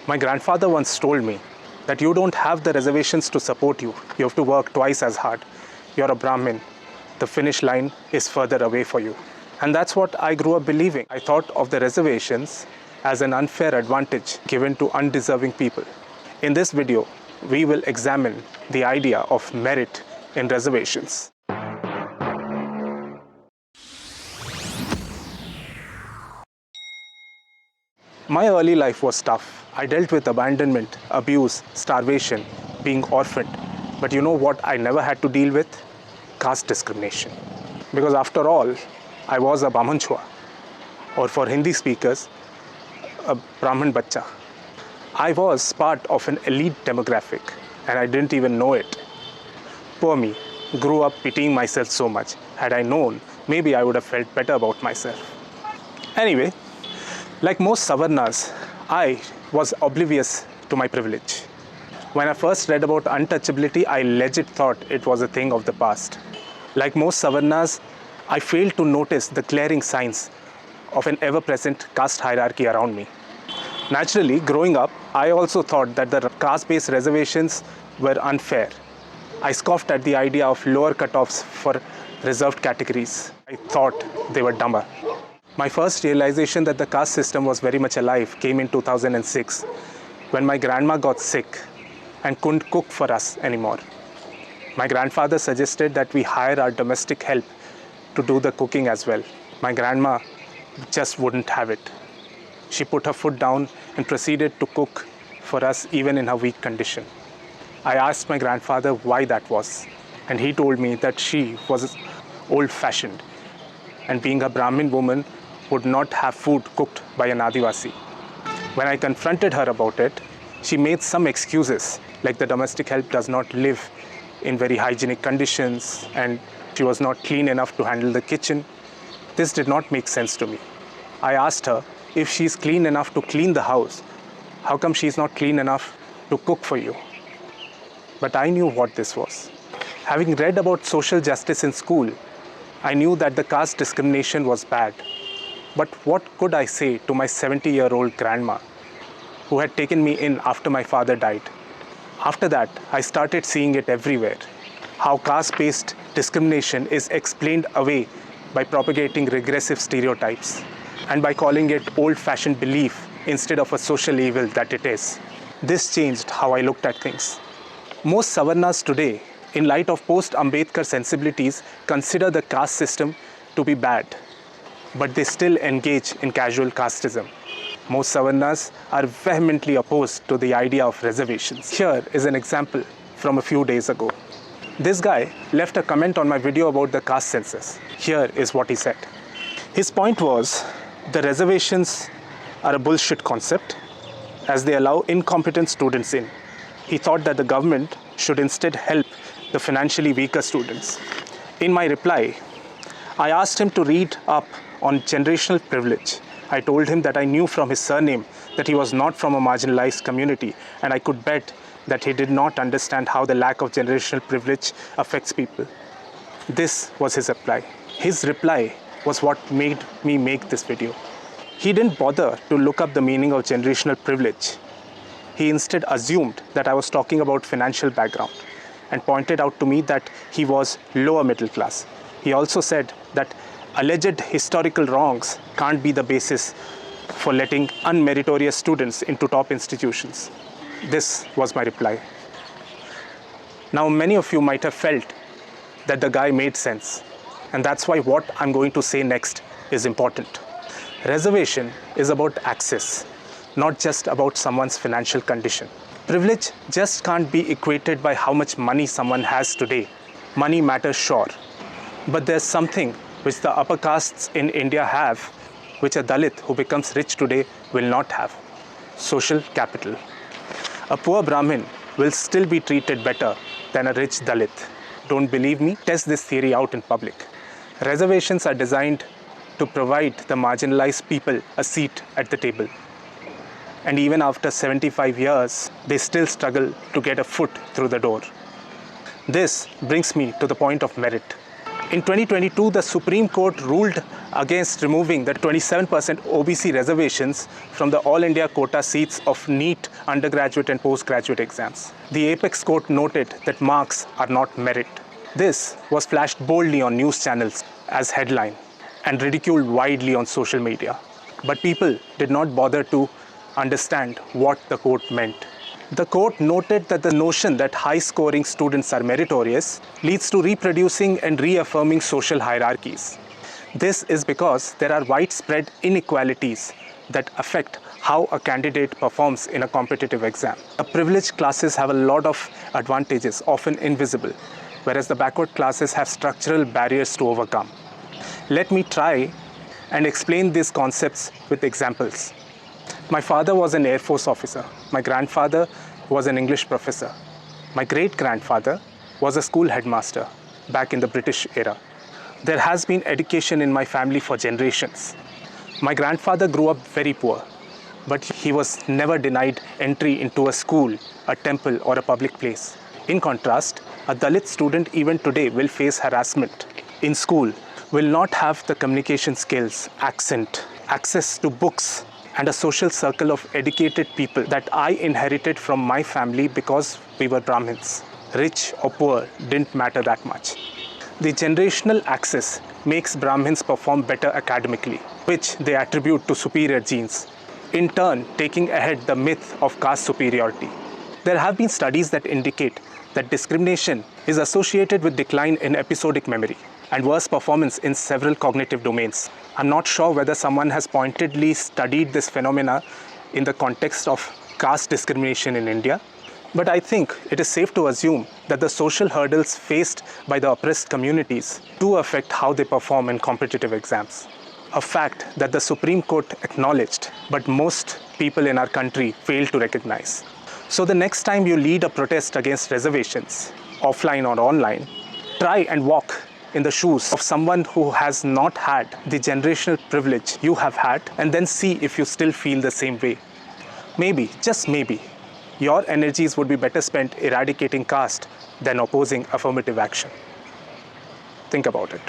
My grandfather once told me that you don't have the reservations to support you. You have to work twice as hard. You're a Brahmin. The finish line is further away for you. And that's what I grew up believing. I thought of the reservations as an unfair advantage given to undeserving people. In this video, we will examine the idea of merit in reservations. My early life was tough. I dealt with abandonment, abuse, starvation, being orphaned. But you know what I never had to deal with? Caste discrimination. Because after all, I was a Brahman chua, or for Hindi speakers, a Brahman bacha. I was part of an elite demographic and I didn't even know it. Poor me, grew up pitying myself so much. Had I known, maybe I would have felt better about myself. Anyway, like most Savarnas, I was oblivious to my privilege. When I first read about untouchability, I legit thought it was a thing of the past. Like most Savarnas, I failed to notice the glaring signs of an ever-present caste hierarchy around me. Naturally, growing up, I also thought that the caste-based reservations were unfair. I scoffed at the idea of lower cutoffs for reserved categories. I thought they were dumber. My first realization that the caste system was very much alive came in 2006, when my grandma got sick and couldn't cook for us anymore. My grandfather suggested that we hire our domestic help to do the cooking as well. My grandma just wouldn't have it. She put her foot down and proceeded to cook for us even in her weak condition. I asked my grandfather why that was, and he told me that she was old-fashioned, and being a Brahmin woman would not have food cooked by an Adivasi. When I confronted her about it, she made some excuses, like the domestic help does not live in very hygienic conditions and she was not clean enough to handle the kitchen. This did not make sense to me. I asked her, if she's clean enough to clean the house, how come she's not clean enough to cook for you? But I knew what this was. Having read about social justice in school, I knew that the caste discrimination was bad. But what could I say to my 70-year-old grandma, who had taken me in after my father died? After that, I started seeing it everywhere. How caste-based discrimination is explained away by propagating regressive stereotypes and by calling it old-fashioned belief instead of a social evil that it is. This changed how I looked at things. Most Savarnas today, in light of post-Ambedkar sensibilities, consider the caste system to be bad, but they still engage in casual casteism. Most Savarnas are vehemently opposed to the idea of reservations. Here is an example from a few days ago. This guy left a comment on my video about the caste census. Here is what he said. His point was, the reservations are a bullshit concept as they allow incompetent students in. He thought that the government should instead help the financially weaker students. In my reply, I asked him to read up on generational privilege. I told him that I knew from his surname that he was not from a marginalized community, and I could bet that he did not understand how the lack of generational privilege affects people. This was his reply. His reply was what made me make this video. He didn't bother to look up the meaning of generational privilege. He instead assumed that I was talking about financial background and pointed out to me that he was lower middle class. He also said that alleged historical wrongs can't be the basis for letting unmeritorious students into top institutions. This was my reply. Now, many of you might have felt that the guy made sense, and that's why what I'm going to say next is important. Reservation is about access, not just about someone's financial condition. Privilege just can't be equated by how much money someone has today. Money matters, sure, but there's something which the upper castes in India have, which a Dalit who becomes rich today will not have: social capital. A poor Brahmin will still be treated better than a rich Dalit. Don't believe me? Test this theory out in public. Reservations are designed to provide the marginalized people a seat at the table. And even after 75 years, they still struggle to get a foot through the door. This brings me to the point of merit. In 2022, the Supreme Court ruled against removing the 27% OBC reservations from the All India quota seats of NEET undergraduate and postgraduate exams. The apex court noted that marks are not merit. This was flashed boldly on news channels as headline and ridiculed widely on social media. But people did not bother to understand what the court meant. The court noted that the notion that high-scoring students are meritorious leads to reproducing and reaffirming social hierarchies. This is because there are widespread inequalities that affect how a candidate performs in a competitive exam. The privileged classes have a lot of advantages, often invisible, whereas the backward classes have structural barriers to overcome. Let me try and explain these concepts with examples. My father was an Air Force officer. My grandfather was an English professor. My great-grandfather was a school headmaster back in the British era. There has been education in my family for generations. My grandfather grew up very poor, but he was never denied entry into a school, a temple, or a public place. In contrast, a Dalit student even today will face harassment in school, will not have the communication skills, accent, access to books, and a social circle of educated people that I inherited from my family because we were Brahmins. Rich or poor didn't matter that much. The generational access makes Brahmins perform better academically, which they attribute to superior genes, in turn taking ahead the myth of caste superiority. There have been studies that indicate that discrimination is associated with decline in episodic memory and worse performance in several cognitive domains. I'm not sure whether someone has pointedly studied this phenomena in the context of caste discrimination in India, but I think it is safe to assume that the social hurdles faced by the oppressed communities do affect how they perform in competitive exams. A fact that the Supreme Court acknowledged, but most people in our country fail to recognize. So the next time you lead a protest against reservations, offline or online, try and walk in the shoes of someone who has not had the generational privilege you have had, and then see if you still feel the same way. Maybe, just maybe, your energies would be better spent eradicating caste than opposing affirmative action. Think about it.